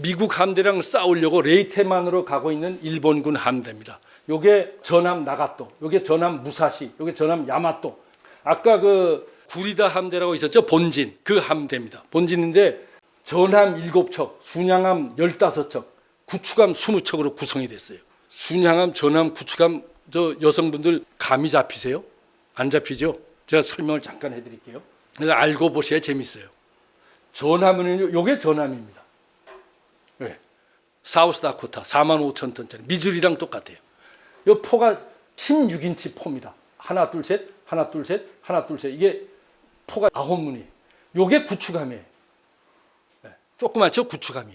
미국 함대랑 싸우려고 레이테만으로 가고 있는 일본군 함대입니다. 요게 전함 나가토, 요게 전함 무사시, 요게 전함 야마토. 아까 그 구리다 함대라고 있었죠? 본진, 그 함대입니다. 본진인데 전함 7척, 순양함 15척, 구축함 20척으로 구성이 됐어요. 순양함, 전함, 구축함, 저 여성분들 감이 잡히세요? 안 잡히죠? 제가 설명을 잠깐 해드릴게요. 그래서 알고 보셔야 재밌어요. 전함은 요게 전함입니다. 네. 사우스다코타 45,000톤짜리 미주리랑 똑같아요. 요 포가 16인치 포입니다. 하나 둘 셋, 하나 둘 셋, 하나 둘 셋. 이게 포가 9문이에요. 요게 구축함이에요. 네. 조그맣죠? 구축함이.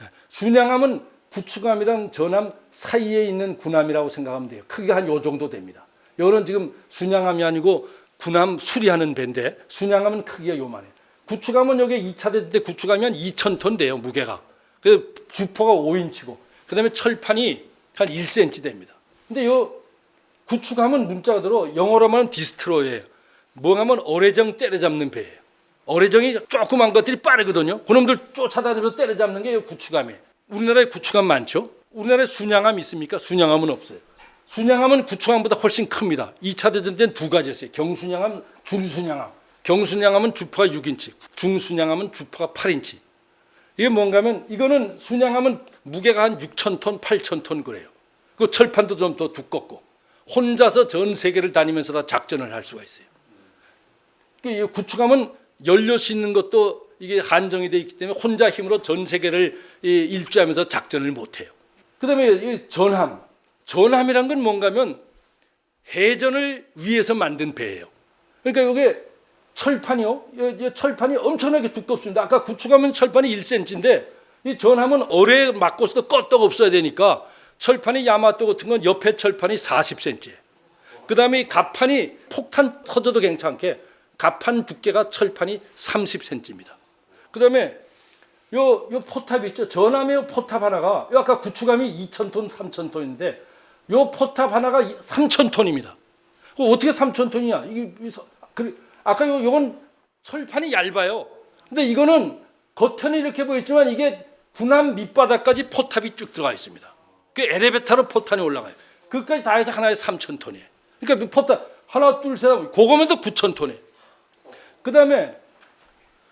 네. 순양함은 구축함이랑 전함 사이에 있는 군함이라고 생각하면 돼요. 크기가 한 요 정도 됩니다. 요거는 지금 순양함이 아니고 군함 수리하는 배인데 순양함은 크기가 요만해요. 구축함은 여기 2차 대전 때 구축함이 한 2,000톤 돼요. 무게가. 그 주포가 5인치고 그다음에 철판이 한 1cm 됩니다. 근데 요 구축함은 문자 그대로 영어로 하면 디스트로이예요. 뭐 하면 어뢰정 때려잡는 배예요. 어뢰정이 조그만 것들이 빠르거든요. 그놈들 쫓아다니면서 때려잡는 게 구축함이에요. 우리나라에 구축함 많죠? 우리나라에 순양함 있습니까? 순양함은 없어요. 순양함은 구축함보다 훨씬 큽니다. 2차 대전 때는 두 가지였어요. 경순양함, 중순양함. 경순양함은 주포가 6인치, 중순양함은 주포가 8인치. 이게 뭔가 하면 이거는 순양함은 무게가 한 6,000톤, 8,000톤 그래요. 그 철판도 좀 더 두껍고 혼자서 전 세계를 다니면서 다 작전을 할 수가 있어요. 이 구축함은 연료 싣는 것도 이게 한정이 되어 있기 때문에 혼자 힘으로 전 세계를 일주하면서 작전을 못해요. 그다음에 이 전함이란 건 뭔가 하면 해전을 위해서 만든 배예요. 그러니까 이게 철판이요. 이 철판이 엄청나게 두껍습니다. 아까 구축함은 철판이 1cm인데 이 전함은 어뢰에 맞고서도 껐떡 없어야 되니까 철판이 야마토 같은 건 옆에 철판이 40cm예요. 그다음에 이 갑판이 폭탄 터져도 괜찮게 갑판 두께가 철판이 30cm입니다. 그다음에 요 포탑이 있죠. 전함의 포탑 하나가 아까 구축함이 2,000톤, 3,000톤인데 요 포탑 하나가 3,000톤입니다. 어떻게 3,000톤이냐? 아까 요건 철판이 얇아요. 근데 이거는 겉에는 이렇게 보였지만 이게 군함 밑바닥까지 포탑이 쭉 들어가 있습니다. 그 엘리베이터로 포탄이 올라가요. 그것까지 다 해서 하나에 3,000톤이에요. 그러니까 포탑 하나 둘 셋 하고 그거면 또 9,000톤이에요. 그다음에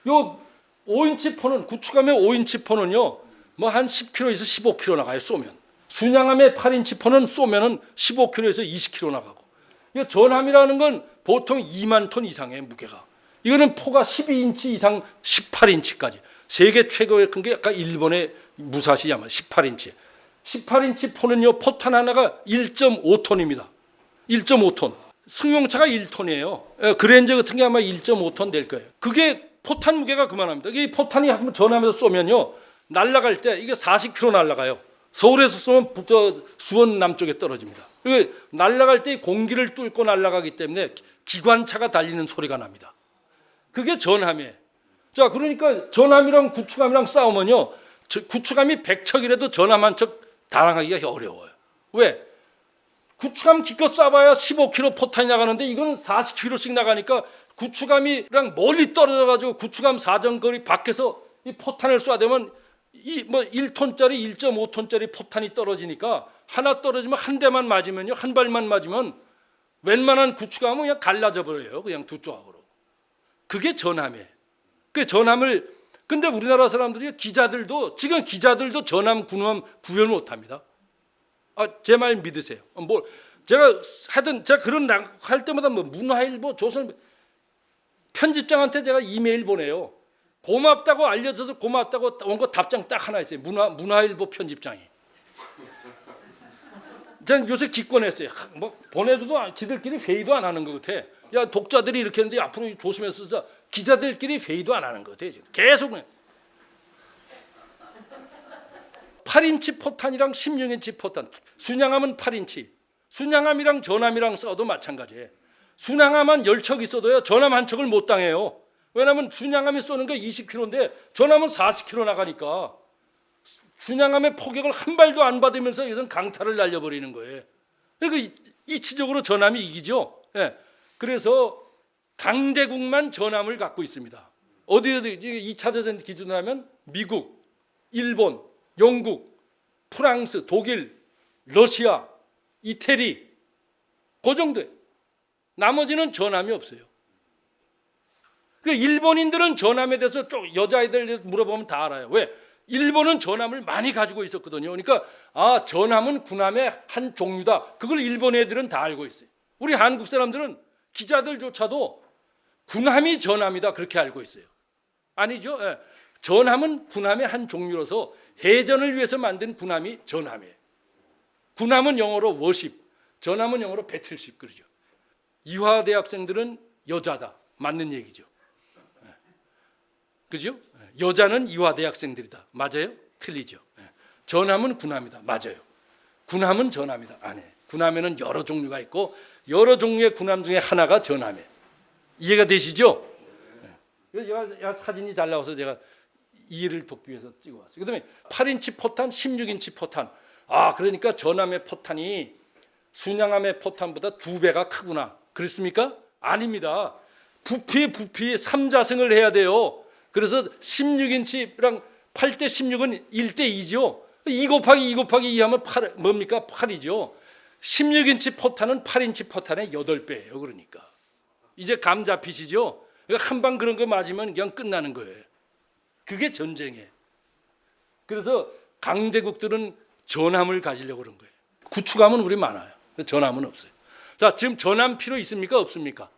요 5인치 포는 구축함의 5인치 포는요. 뭐 한 10km에서 15km 나가요. 쏘면. 순양함의 8인치 포는 쏘면은 15km에서 20km 나가고. 이 전함이라는 건 보통 2만 톤 이상의 무게가. 이거는 포가 12인치 이상 18인치까지. 세계 최고의 큰 게 아까 일본의 무사시 야마 18인치. 18인치 포는요. 포탄 하나가 1.5톤입니다. 1.5톤. 승용차가 1톤이에요. 그랜저 같은 게 아마 1.5톤 될 거예요. 그게 포탄 무게가 그만합니다. 이 포탄이 한번 전함에서 쏘면요. 날아갈 때 이게 40km 날아가요. 서울에서 쏘면 수원 남쪽에 떨어집니다. 그리고 날아갈 때 공기를 뚫고 날아가기 때문에 기관차가 달리는 소리가 납니다. 그게 전함이에요. 자, 그러니까 전함이랑 구축함이랑 싸우면요. 구축함이 100척이라도 전함 한 척 달아가기가 어려워요. 왜? 구축함 기껏 쏴봐야 15km 포탄이 나가는데 이건 40km씩 나가니까 구축함이랑 멀리 떨어져가지고 구축함 사정거리 밖에서 이 포탄을 쏴대면 이 뭐 1톤짜리 1.5톤짜리 포탄이 떨어지니까 하나 떨어지면 한 대만 맞으면요. 한 발만 맞으면 웬만한 구축함은 그냥 갈라져 버려요. 그냥 두 조각으로. 그게 전함이에요. 그 전함을 근데 우리나라 사람들이 기자들도 지금 기자들도 전함 군함 구별 못합니다. 제 말 믿으세요. 뭐 제가 하여튼 제가 그런 할 때마다 뭐 문화일보 조선 편집장한테 제가 이메일 보내요. 고맙다고 알려줘서 고맙다고 온 거 답장 딱 하나 있어요. 문화일보 편집장이. 제가 요새 기권했어요. 뭐 보내줘도 지들끼리 회의도 안 하는 것 같아. 야 독자들이 이렇게 했는데 앞으로 조심해서 자 기자들끼리 회의도 안 하는 것 같아. 계속 8인치 포탄이랑 16인치 포탄. 순양함은 8인치. 순양함이랑 전함이랑 싸워도 마찬가지예요. 순양함 10척 있어도요. 전함 한 척을 못 당해요. 왜냐하면 순양함이 쏘는 게 20km인데 전함은 40km 나가니까 순양함의 포격을 한 발도 안 받으면서 이런 강타를 날려버리는 거예요. 그러니까 이치적으로 전함이 이기죠. 예. 그래서 강대국만 전함을 갖고 있습니다. 어디 2차 대전 기준으로 하면 미국, 일본, 영국, 프랑스, 독일, 러시아, 이태리 그 정도예요. 나머지는 전함이 없어요. 그 일본인들은 전함에 대해서 좀 여자아이들 물어보면 다 알아요. 왜? 일본은 전함을 많이 가지고 있었거든요. 그러니까 전함은 군함의 한 종류다. 그걸 일본 애들은 다 알고 있어요. 우리 한국 사람들은 기자들조차도 군함이 전함이다 그렇게 알고 있어요. 아니죠? 예. 전함은 군함의 한 종류로서 해전을 위해서 만든 군함이 전함이에요. 군함은 영어로 워십, 전함은 영어로 배틀십 그러죠. 이화 대학생들은 여자다. 맞는 얘기죠. 그죠? 여자는 이화 대학생들이다. 맞아요? 틀리죠. 전함은 군함이다. 맞아요. 군함은 전함이다. 아니에요. 군함에는 여러 종류가 있고 여러 종류의 군함 중에 하나가 전함이에요. 이해가 되시죠? 그래서 제가 사진이 잘 나와서 제가 이해를 돕기 위해서 찍어왔어요. 그다음에 8인치 포탄, 16인치 포탄. 그러니까 전함의 포탄이 순양함의 포탄보다 2배가 크구나. 그렇습니까? 아닙니다. 부피 3자승을 해야 돼요. 그래서 16인치랑 8대 16은 1대 2죠. 2 곱하기 2 곱하기 2 하면 8, 뭡니까? 8이죠. 16인치 포탄은 8인치 포탄의 8배예요. 그러니까. 이제 감 잡히시죠? 한 방 그런 거 맞으면 그냥 끝나는 거예요. 그게 전쟁이에요. 그래서 강대국들은 전함을 가지려고 그런 거예요. 구축함은 우리 많아요. 전함은 없어요. 자, 지금 전함 필요 있습니까? 없습니까?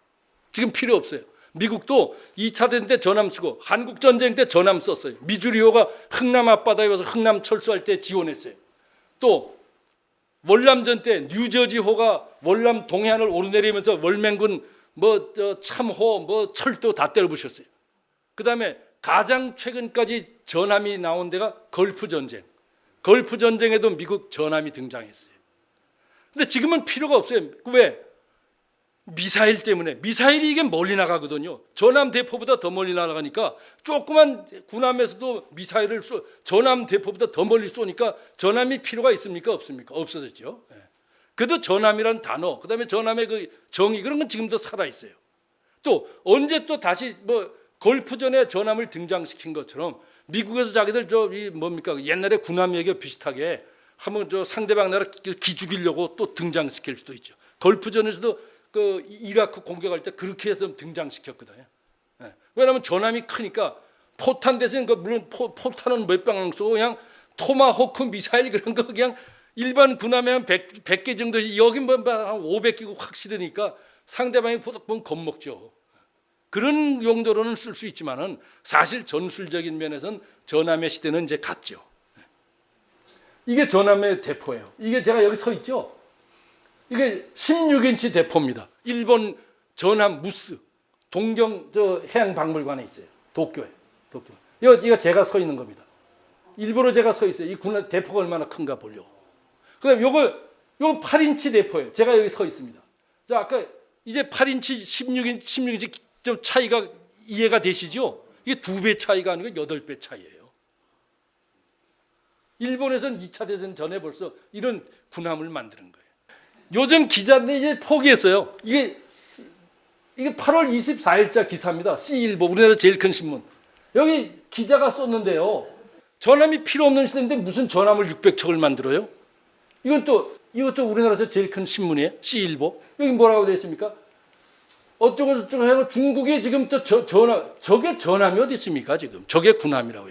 지금 필요 없어요. 미국도 2차 대전 때 전함 쓰고 한국 전쟁 때 전함 썼어요. 미주리호가 흥남 앞바다에 와서 흥남 철수할 때 지원했어요. 또 월남전 때 뉴저지호가 월남 동해안을 오르내리면서 월맹군 참호 철도 다 때려부셨어요. 그다음에 가장 최근까지 전함이 나온 데가 걸프 전쟁. 걸프 전쟁에도 미국 전함이 등장했어요. 근데 지금은 필요가 없어요. 왜? 미사일 때문에. 미사일이 이게 멀리 나가거든요. 전함 대포보다 더 멀리 나가니까 조그만 군함에서도 미사일을 전함 대포보다 더 멀리 쏘니까 전함이 필요가 있습니까? 없습니까? 없어졌죠. 그래도 전함이란 단어, 그다음에 전함의 그 정의 그런 건 지금도 살아 있어요. 또 언제 또 다시 걸프전에 전함을 등장시킨 것처럼 미국에서 자기들 옛날에 군함 얘기가 비슷하게 한번 상대방 나라 기죽이려고 또 등장시킬 수도 있죠. 걸프전에서도 그 이라크 공격할 때 그렇게 해서 등장시켰거든요. 왜냐하면 전함이 크니까 포탄 대신 물론 포탄은 몇 방 쏘고 그냥 토마호크 미사일 그런 거 그냥 일반 군함에 한 100개 정도 여기 한 500개고 확 실으니까 상대방이 보면 겁먹죠. 그런 용도로는 쓸 수 있지만은 사실 전술적인 면에서는 전함의 시대는 이제 갔죠. 이게 전함의 대포예요. 이게 제가 여기 서 있죠. 이게 16인치 대포입니다. 일본 전함 무스 동경 해양박물관에 있어요. 도쿄에. 이거 제가 서 있는 겁니다. 일부러 제가 서 있어요. 이 군함 대포가 얼마나 큰가 보려고. 그다음 요거 8인치 대포예요. 제가 여기 서 있습니다. 자, 아까 이제 8인치, 16인치 좀 차이가 이해가 되시죠? 이게 2배 차이가 아니고 8배 차이예요. 일본에서는 2차 대전 전에 벌써 이런 군함을 만드는 거예요. 요즘 기자들이 이제 포기했어요. 이게 8월 24일자 기사입니다. C일보, 우리나라 제일 큰 신문. 여기 기자가 썼는데요. 전함이 필요 없는 시대인데 무슨 전함을 600척을 만들어요? 이것도 우리나라에서 제일 큰 신문이에요. C일보. 여기 뭐라고 되어 있습니까? 어쩌고 저쩌고 해서 중국이 지금 저게 전함이 어디 있습니까? 지금 저게 군함이라고.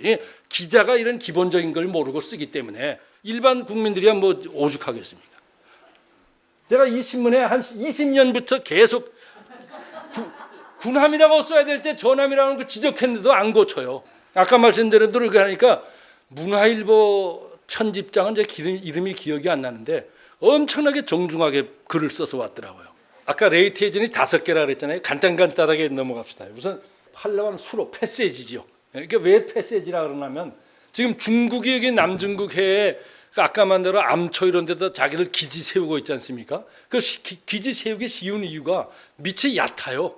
기자가 이런 기본적인 걸 모르고 쓰기 때문에 일반 국민들이야 뭐 오죽하겠습니까? 제가 이 신문에 한 20년부터 계속 군함이라고 써야 될 때 전함이라는 거 지적했는데도 안 고쳐요. 아까 말씀드린 대로 그렇게 하니까 문화일보 편집장은 제 이름이 기억이 안 나는데 엄청나게 정중하게 글을 써서 왔더라고요. 아까 레이테이전이 5개라 그랬잖아요. 간단하게 넘어갑시다. 우선 팔라완 수로 패세지죠. 이게 왜 패세지라 그러냐면 지금 중국이 여기 남중국 해에 아까 말대로 암초 이런 데다 자기들 기지 세우고 있지 않습니까? 그 기지 세우기 쉬운 이유가 밑이 얕아요.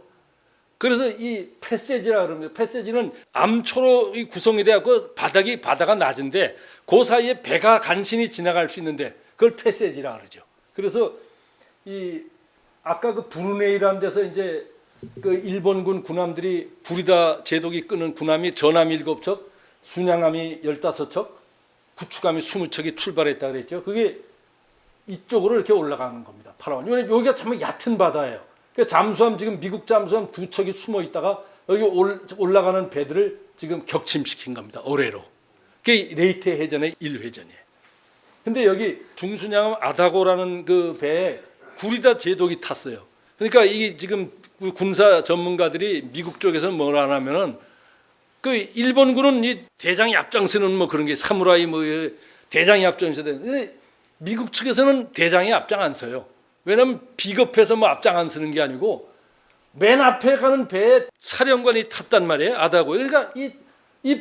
그래서 이 패세지라 그럽니다. 패세지는 암초로 구성이 되고 바다가 낮은데 그 사이에 배가 간신히 지나갈 수 있는데 그걸 패세지라 그러죠. 그래서 아까 그 브루네이라는 데서 이제 그 일본군 군함들이 부리다 제독이 끄는 군함이 전함 7척, 순양함이 15척, 구축함이 20척이 출발했다 그랬죠. 그게 이쪽으로 이렇게 올라가는 겁니다. 팔라완. 왜냐면 여기가 참 얕은 바다예요. 그러니까 잠수함 지금 미국 잠수함 2척이 숨어 있다가 여기 올라가는 배들을 지금 격침시킨 겁니다. 어뢰로. 그게 레이테 해전의 1회전이에요. 근데 여기 중순양 아다고라는 그 배에 구리다 제독이 탔어요. 그러니까 이게 지금 군사 전문가들이 미국 쪽에서는 뭘 하냐면은 그 일본군은 이 대장이 앞장서는 뭐 그런 게 사무라이 뭐 대장이 앞장서야 되는데 미국 측에서는 대장이 앞장 안 서요. 왜냐하면 비겁해서 뭐 앞장 안 서는 게 아니고 맨 앞에 가는 배에 사령관이 탔단 말이에요. 아다고. 그러니까 이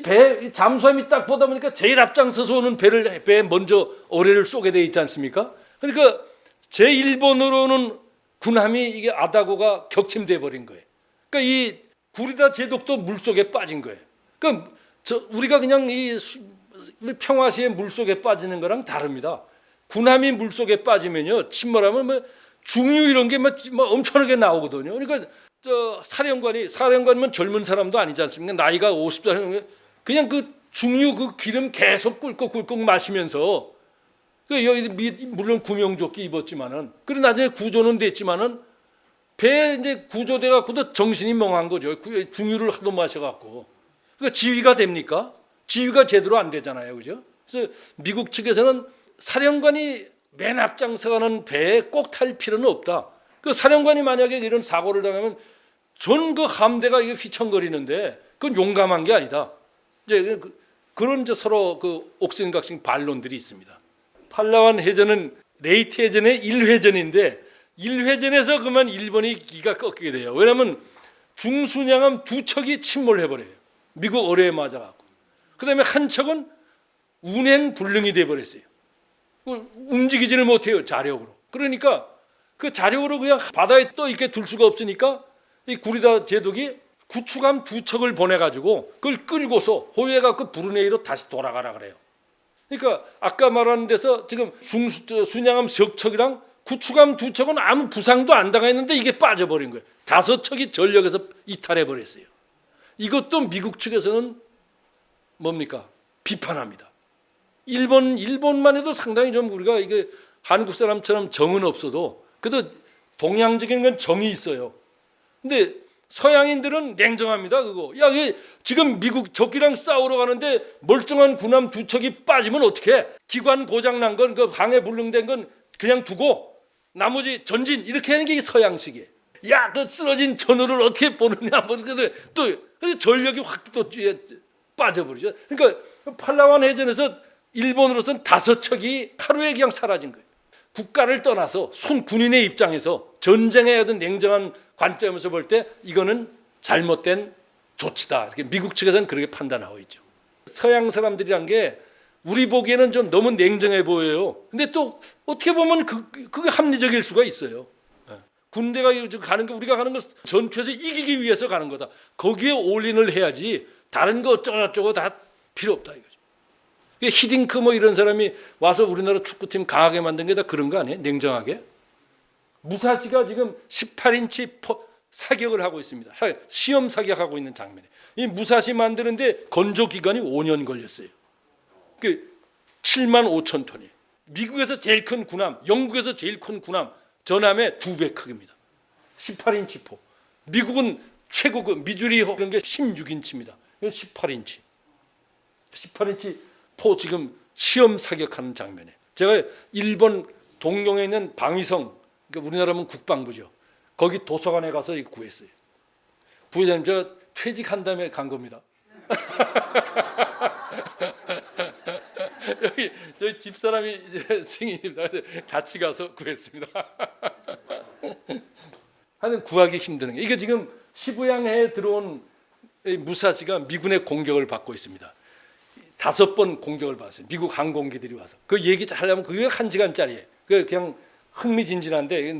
배 잠수함이 딱 보다 보니까 제일 앞장서서 오는 배에 먼저 어뢰를 쏘게 돼 있지 않습니까? 그러니까 제1번으로는 군함이 이게 아다고가 격침돼 버린 거예요. 그러니까 이 구리다 제독도 물속에 빠진 거예요. 그러니까 우리가 그냥 이 평화시에 물속에 빠지는 거랑 다릅니다. 군함이 물속에 빠지면요 침몰하면 뭐 중유 이런 게 막 엄청나게 나오거든요. 그러니까 사령관이면 젊은 사람도 아니지 않습니까? 나이가 50살 그냥 그 중유 그 기름 계속 꿀꺽꿀꺽 마시면서 여기 물론 구명조끼 입었지만은 그리고 나중에 구조는 됐지만은 배 이제 구조돼 갖고도 정신이 멍한 거죠. 중유를 하도 마셔갖고 그러니까 지휘가 됩니까? 지휘가 제대로 안 되잖아요, 그죠? 그래서 미국 측에서는 사령관이 맨 앞장서가는 배에 꼭 탈 필요는 없다. 그 사령관이 만약에 이런 사고를 당하면 전 그 함대가 이게 휘청거리는데 그건 용감한 게 아니다. 이제 그런 이제 서로 그 옥신각신 반론들이 있습니다. 팔라완 해전은 레이트 해전의 1회전인데 1회전에서 그만 일본이 기가 꺾이게 돼요. 왜냐하면 중순양함 2척이 침몰해버려요. 미국 어뢰에 맞아갖고. 그 다음에 한 척은 운행불능이 돼버렸어요. 움직이지를 못해요, 자력으로. 그러니까 그 자력으로 그냥 바다에 떠 있게 둘 수가 없으니까 이 구리다 제독이 구축함 2척을 보내가지고 그걸 끌고서 호위해갖고 브루네이로 다시 돌아가라 그래요. 그러니까 아까 말한 데서 지금 순양함 석 척이랑 구축함 2척은 아무 부상도 안 당했는데 이게 빠져버린 거예요. 5척이 전력에서 이탈해버렸어요. 이것도 미국 측에서는 뭡니까? 비판합니다. 일본만 해도 상당히 좀 우리가 이게 한국 사람처럼 정은 없어도 그래도 동양적인 건 정이 있어요. 근데 서양인들은 냉정합니다. 그거. 야, 지금 미국 적이랑 싸우러 가는데 멀쩡한 군함 2척이 빠지면 어떡해? 기관 고장 난 건 그 방해 불능된 건 그냥 두고 나머지 전진 이렇게 하는 게 서양식이에요. 야, 그 쓰러진 전우를 어떻게 보느냐? 뭐 또 전력이 확 또 빠져버리죠. 그러니까 팔라완 해전에서 일본으로서는 5척이 하루에 그냥 사라진 거예요. 국가를 떠나서 군인의 입장에서 전쟁의 어떤 냉정한 관점에서 볼 때 이거는 잘못된 조치다. 이렇게 미국 측에서는 그렇게 판단하고 있죠. 서양 사람들이란 게 우리 보기에는 좀 너무 냉정해 보여요. 근데 또 어떻게 보면 그게 합리적일 수가 있어요. 군대가 가는 거 우리가 가는 거 전투에서 이기기 위해서 가는 거다. 거기에 올인을 해야지 다른 거 어쩌고저쩌고 다 필요 없다 이거죠. 히딩크 뭐 이런 사람이 와서 우리나라 축구팀 강하게 만든 게 다 그런 거 아니에요? 냉정하게. 무사시가 지금 18인치 사격을 하고 있습니다. 시험 사격하고 있는 장면에. 이 무사시 만드는데 건조 기간이 5년 걸렸어요. 7만 5천 톤이에요. 미국에서 제일 큰 군함, 영국에서 제일 큰 군함, 전함의 2배 크기입니다. 18인치 포. 미국은 최고 미주리 그런 게 16인치입니다. 18인치. 18인치 포 지금 시험 사격하는 장면에 제가 일본 동룡에 있는 방위성, 그러니까 우리나라면 국방부죠. 거기 도서관에 가서 이거 구했어요. 부회장님 저 퇴직한 다음에 간 겁니다. 여기 저희 집사람이 승인입니다. 같이 가서 구했습니다. 하여튼 구하기 힘드는 게 이게 지금 시부양해에 들어온 무사시가 미군의 공격을 받고 있습니다. 5번 공격을 받았어요. 미국 항공기들이 와서. 그 얘기 하려면 그게 1시간짜리예요. 그냥 흥미진진한데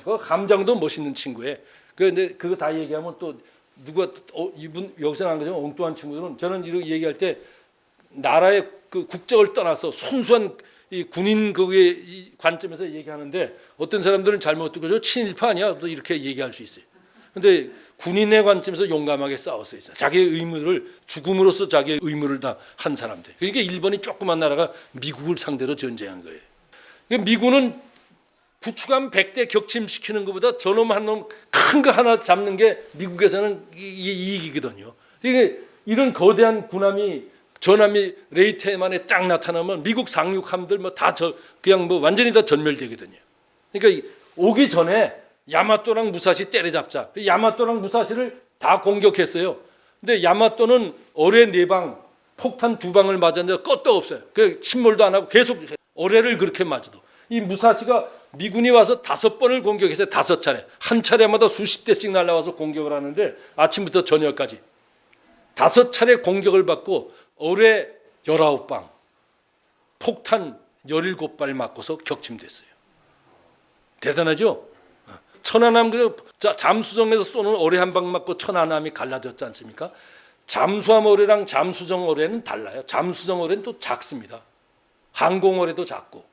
그 감정도 멋있는 친구예요. 근데 그거 다 얘기하면 또 누가 이분 여기서 나온 거죠. 엉뚱한 친구들은 저는 이렇게 얘기할 때 나라의 그 국적을 떠나서 순수한 이 군인 그의 관점에서 얘기하는데 어떤 사람들은 잘못 듣고 저 친일파 아니야? 또 이렇게 얘기할 수 있어요. 근데 군인의 관점에서 용감하게 싸웠어요. 자기의 의무를 죽음으로써 자기의 의무를 다 한 사람들. 그러니까 일본이 조그만 나라가 미국을 상대로 전쟁한 거예요. 그러니까 미군은 구축함 100대 격침시키는 것보다 저놈 한 놈 큰 거 하나 잡는 게 미국에서는 이익이거든요. 그러니까 이런 거대한 군함이 전함이 레이테만에 딱 나타나면 미국 상륙함들 뭐 다 그냥 뭐 완전히 다 전멸되거든요. 그러니까 오기 전에 야마토랑 무사시 때려잡자. 야마토랑 무사시를 다 공격했어요. 근데 야마토는 어뢰 4방, 폭탄 2방을 맞았는데 끄떡없어요. 그 침몰도 안 하고 계속 어뢰를 그렇게 맞아도. 이 무사시가 미군이 와서 5번을 공격했어요. 5차례. 한 차례마다 수십 대씩 날아와서 공격을 하는데 아침부터 저녁까지 5차례 공격을 받고 어뢰 19방, 폭탄 17발 맞고서 격침됐어요. 대단하죠? 천안함 그 잠수정에서 쏘는 어뢰 한 방 맞고 천안함이 갈라졌지 않습니까? 잠수함 어뢰랑 잠수정 어뢰는 달라요. 잠수정 어뢰는 또 작습니다. 항공 어뢰도 작고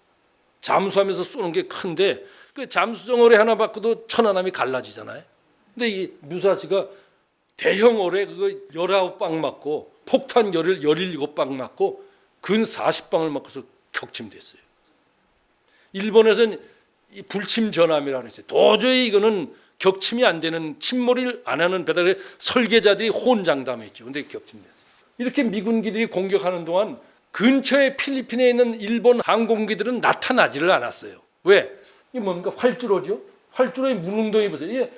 잠수함에서 쏘는 게 큰데 그 잠수정 어뢰 하나 맞고도 천안함이 갈라지잖아요. 근데 이 무사시가 대형 어뢰 그거 19방 맞고 폭탄 17방 맞고 근 40방을 맞고서 격침됐어요. 일본에서는 이 불침 전함이라고 했어요. 도저히 이거는 격침이 안 되는 침몰을 안 하는 배달에 설계자들이 혼장담했죠. 근데 격침됐어요. 이렇게 미군기들이 공격하는 동안 근처에 필리핀에 있는 일본 항공기들은 나타나지를 않았어요. 왜? 이게 뭡니까? 활주로죠. 활주로에 무릉도에 보세요. 이게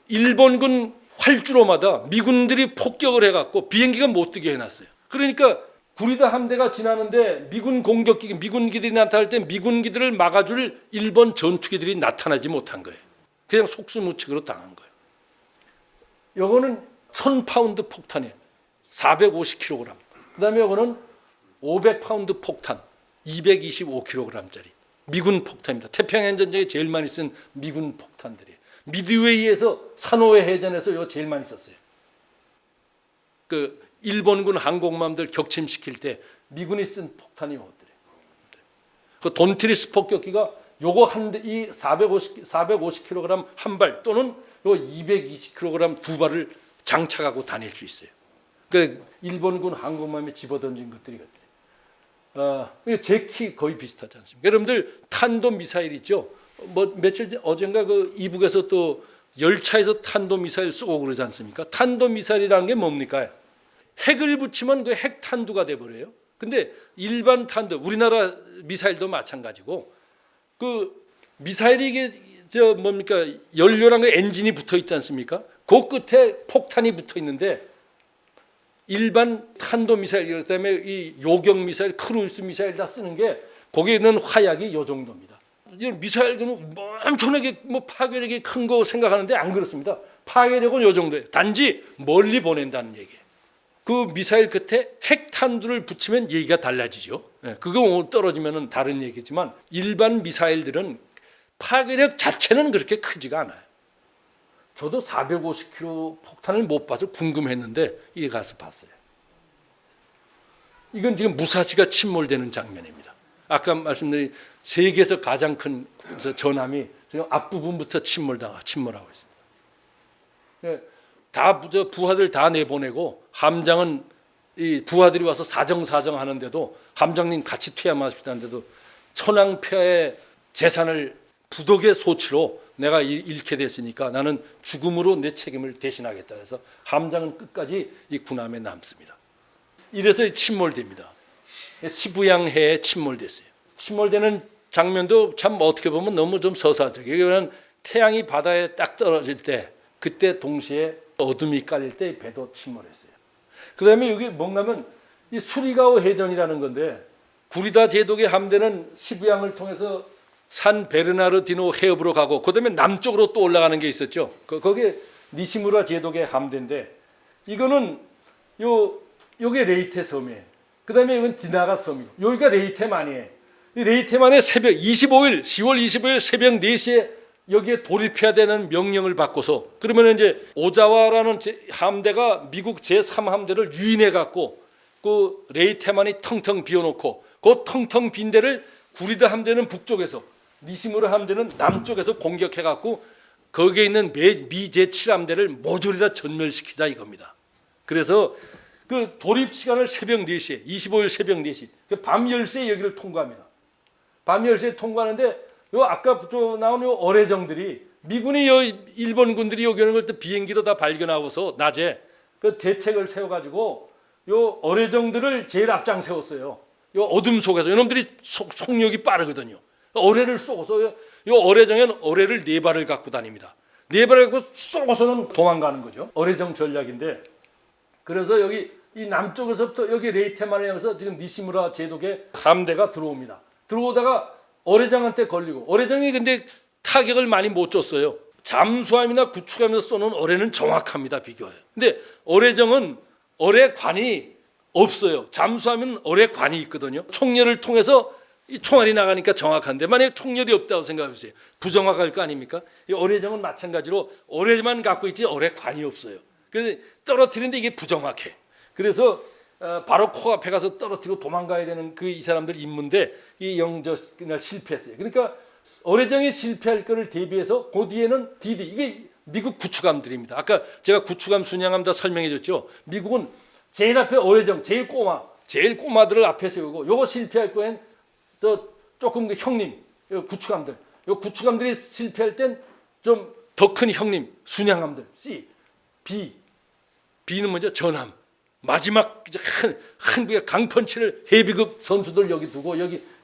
일본군 활주로마다 미군들이 폭격을 해갖고 비행기가 못 뜨게 해놨어요. 그러니까 구리다 함대가 지나는데 미군기들이 나타날 때 미군기들을 막아줄 일본 전투기들이 나타나지 못한 거예요. 그냥 속수무책으로 당한 거예요. 이거는 1000파운드 폭탄이에요. 450kg. 그다음에 이거는 500파운드 폭탄, 225kg짜리 미군 폭탄입니다. 태평양 전쟁에 제일 많이 쓴 미군 폭탄들이에요. 미드웨이에서 산호에 해전에서 이거 제일 많이 썼어요. 그 일본군 항공모함들 격침시킬 때 미군이 쓴 폭탄이 이것들이에요. 그 돈트리스 폭격기가 요거 한 대 이 450kg 한 발 또는 요 220kg 두 발을 장착하고 다닐 수 있어요. 그 일본군 항공모함에 집어던진 것들이거든요. 제 키 거의 비슷하지 않습니까? 여러분들 탄도 미사일 있죠? 뭐 며칠 전 어젠가 그 이북에서 또 열차에서 탄도 미사일 쏘고 그러지 않습니까? 탄도 미사일이라는 게 뭡니까? 핵을 붙이면 그 핵탄두가 돼버려요. 근데 일반 탄두, 우리나라 미사일도 마찬가지고 그 미사일이 이게 뭡니까? 연료랑 그 엔진이 붙어 있지 않습니까? 그 끝에 폭탄이 붙어 있는데 일반 탄도 미사일 때문에 이 요격 미사일, 크루즈 미사일 다 쓰는 게 거기에 있는 화약이 요 정도입니다. 이런 미사일 그러면 엄청나게 파괴력이 큰 거 생각하는데 안 그렇습니다. 파괴력은 요 정도예요. 단지 멀리 보낸다는 얘기예요. 그 미사일 끝에 핵탄두를 붙이면 얘기가 달라지죠. 그거 떨어지면 다른 얘기지만 일반 미사일들은 파괴력 자체는 그렇게 크지가 않아요. 저도 450kg 폭탄을 못 봐서 궁금했는데 이게 가서 봤어요. 이건 지금 무사시가 침몰되는 장면입니다. 아까 말씀드린 세계에서 가장 큰 전함이 지금 앞부분부터 침몰하고 있습니다. 다 부하들 다 내보내고 함장은 이 부하들이 와서 사정 하는데도 함장님 같이 퇴함하십시다는데도 천황폐하의 재산을 부덕의 소치로 내가 잃게 됐으니까 나는 죽음으로 내 책임을 대신하겠다. 그래서 함장은 끝까지 이 군함에 남습니다. 이래서 침몰됩니다. 시부양해에 침몰됐어요. 침몰되는 장면도 참 어떻게 보면 너무 좀 서사적이에요. 이거는 태양이 바다에 딱 떨어질 때 그때 동시에 어둠이 깔릴 때 배도 침몰했어요. 그다음에 여기 뭔가면 이 수리가오 해전이라는 건데 구리다 제독의 함대는 시부양을 통해서 산 베르나르디노 해협으로 가고 그다음에 남쪽으로 또 올라가는 게 있었죠. 거기에 니시무라 제독의 함대인데 이거는 요게 레이테 섬이에요. 그다음에 이건 디나가 섬이고 여기가 레이테만이에요. 이 레이테만에 새벽 10월 25일 새벽 4시에 여기에 돌입해야 되는 명령을 받고서 그러면 이제 오자와라는 함대가 미국 제3함대를 유인해 갖고 그 레이테만이 텅텅 비워놓고 그 텅텅 빈 데를 구리다 함대는 북쪽에서 니시무라 함대는 남쪽에서 공격해 갖고 거기에 있는 미제 7함대를 모조리 다 전멸시키자 이겁니다. 그래서 그 돌입 시간을 새벽 4시에 25일 새벽 4시 밤 10시에 여기를 통과합니다. 밤 10시에 통과하는데 요 아까 나온 요 어뢰정들이 미군이 일본 군들이 여기 오는 걸 또 비행기로 다 발견하고서 낮에 그 대책을 세워가지고 요 어뢰정들을 제일 앞장 세웠어요. 요 어둠 속에서 이놈들이 속력이 빠르거든요. 어뢰를 쏘고서 요 어뢰정에는 어뢰를 4발을 갖고 다닙니다. 4발을 갖고 쏘고서는 도망가는 거죠. 어뢰정 전략인데 그래서 여기 이 남쪽에서부터 여기 레이테만을 향해서 지금 니시무라 제독의 함대가 들어옵니다. 들어오다가 어뢰정한테 걸리고 어뢰정이 근데 타격을 많이 못 줬어요. 잠수함이나 구축함에서 쏘는 어뢰는 정확합니다. 비교해요. 근데 어뢰정은 어뢰관이 없어요. 잠수함은 어뢰관이 있거든요. 총열을 통해서 이 총알이 나가니까 정확한데 만약에 총열이 없다고 생각해보세요. 부정확할 거 아닙니까? 이 어뢰정은 마찬가지로 어뢰만 갖고 있지 어뢰관이 없어요. 그래서 떨어뜨리는데 이게 부정확해. 그래서 바로 코앞에 가서 떨어뜨리고 도망가야 되는 그 이 사람들 임무인데 이 영저 그날 실패했어요. 그러니까 어뢰정이 실패할 거를 대비해서 그 뒤에는 DD 이게 미국 구축함들입니다. 아까 제가 구축함 순양함 다 설명해줬죠. 미국은 제일 앞에 어뢰정 제일 꼬마들을 앞에 세우고 요거 실패할 거엔 또 조금 그 형님 구축함들 요 구축함들이 실패할 땐 좀 더 큰 형님 순양함들 C B는 먼저 전함 마지막 한 강펀치를 헤비급 선수들 여기 두고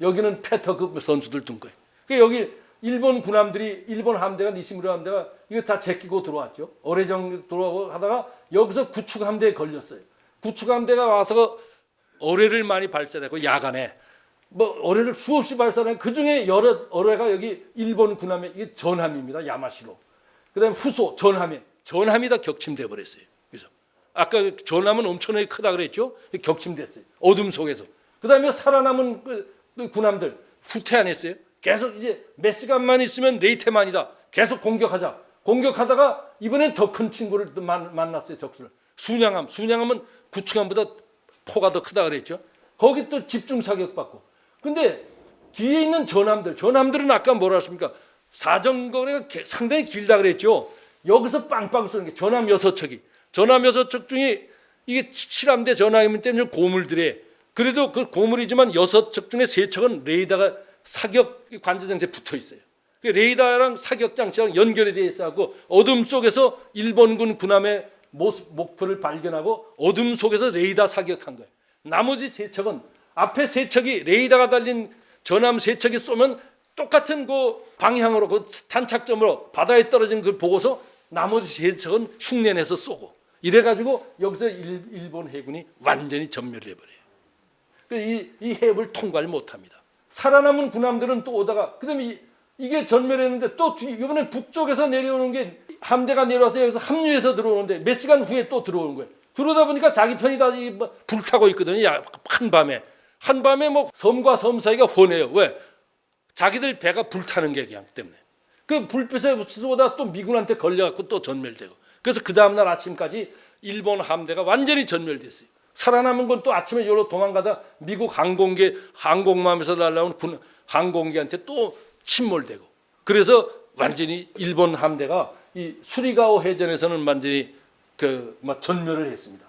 여기는 패터급 선수들 둔 거예요. 그러니까 여기 일본 군함들이 일본 함대가 니시무라 함대가 이거 다 제끼고 들어왔죠. 어뢰정 들어오고 하다가 여기서 구축 함대에 걸렸어요. 구축 함대가 와서 어뢰를 많이 발사하고 야간에 뭐 어뢰를 수없이 발사하는 그 중에 여러 어뢰가 여기 일본 군함의 이게 전함입니다. 야마시로. 그다음에 후소 전함이 다 격침돼 버렸어요. 그래서 아까 전함은 엄청나게 크다 그랬죠. 격침됐어요. 어둠 속에서. 그다음에 살아남은 그 군함들 후퇴 안 했어요. 계속 이제 몇 시간만 있으면 레이테만이다. 계속 공격하자. 공격하다가 이번엔 더 큰 친구를 만났어요. 적수를. 순양함은 구축함보다 포가 더 크다 그랬죠. 거기 또 집중 사격받고. 근데 뒤에 있는 전함들은 아까 뭐라 했습니까? 사정거리가 상당히 길다 그랬죠. 여기서 빵빵 쏘는 게 전함 6척이. 전함 6척 중에 이게 7함대 전함이기 때문에 고물들에 그래도 그 고물이지만 6척 중에 3척은 레이더가 사격 관제장치에 붙어 있어요. 레이더랑 사격 장치랑 연결이 되어 있어서 어둠 속에서 일본군 군함의 목표를 발견하고 어둠 속에서 레이더 사격한 거예요. 나머지 3척은 앞에 3척이 레이더가 달린 전함 3척이 쏘면 똑같은 그 방향으로 그 탄착점으로 바다에 떨어진 걸 보고서 나머지 3척은 흉내내서 쏘고 이래가지고 여기서 일본 해군이 완전히 전멸을 해버려요. 이 해협을 통과를 못합니다. 살아남은 군함들은 또 오다가 그다음에 이게 전멸했는데 또 이번에 북쪽에서 내려오는 게 함대가 내려와서 여기서 합류해서 들어오는데 몇 시간 후에 또 들어오는 거예요. 들어오다 보니까 자기 편이 다 불타고 있거든요. 한밤에 뭐 섬과 섬 사이가 훤해요. 왜? 자기들 배가 불타는 게 그냥 때문에. 그 불빛에 쏘다 또 미군한테 걸려갖고 또 전멸되고. 그래서 그 다음날 아침까지 일본 함대가 완전히 전멸됐어요. 살아남은 건 또 아침에 여기로 도망가다 미국 항공모함에서 날라온 군 항공기한테 또 침몰되고. 그래서 완전히 일본 함대가 이 수리가오 해전에서는 완전히 전멸을 했습니다.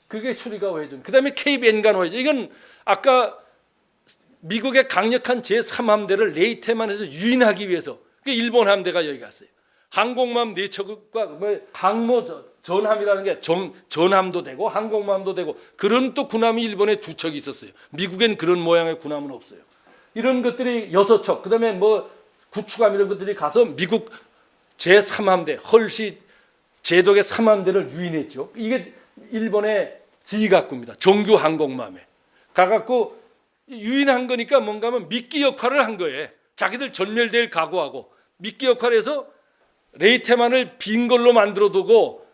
그게 수리가오 해전. 그다음에 케이프 엔간호 해전. 이건 아까 미국의 강력한 제3함대를 레이테만에서 유인하기 위해서 일본 함대가 여기 갔어요. 항공모함 4척과 항모 전함이라는 게 전함도 되고 항공모함도 되고 그런 또 군함이 일본에 2척이 있었어요. 미국엔 그런 모양의 군함은 없어요. 이런 것들이 6척 그다음에 뭐 구축함 이런 것들이 가서 미국 제3함대 헐시 제독의 3함대를 유인했죠. 이게 일본의 지휘각구입니다. 정규 항공모함에 가갖고 유인한 거니까 뭔가 하면 미끼 역할을 한 거예요. 자기들 전멸될 각오하고 미끼 역할에서 레이테만을 빈 걸로 만들어두고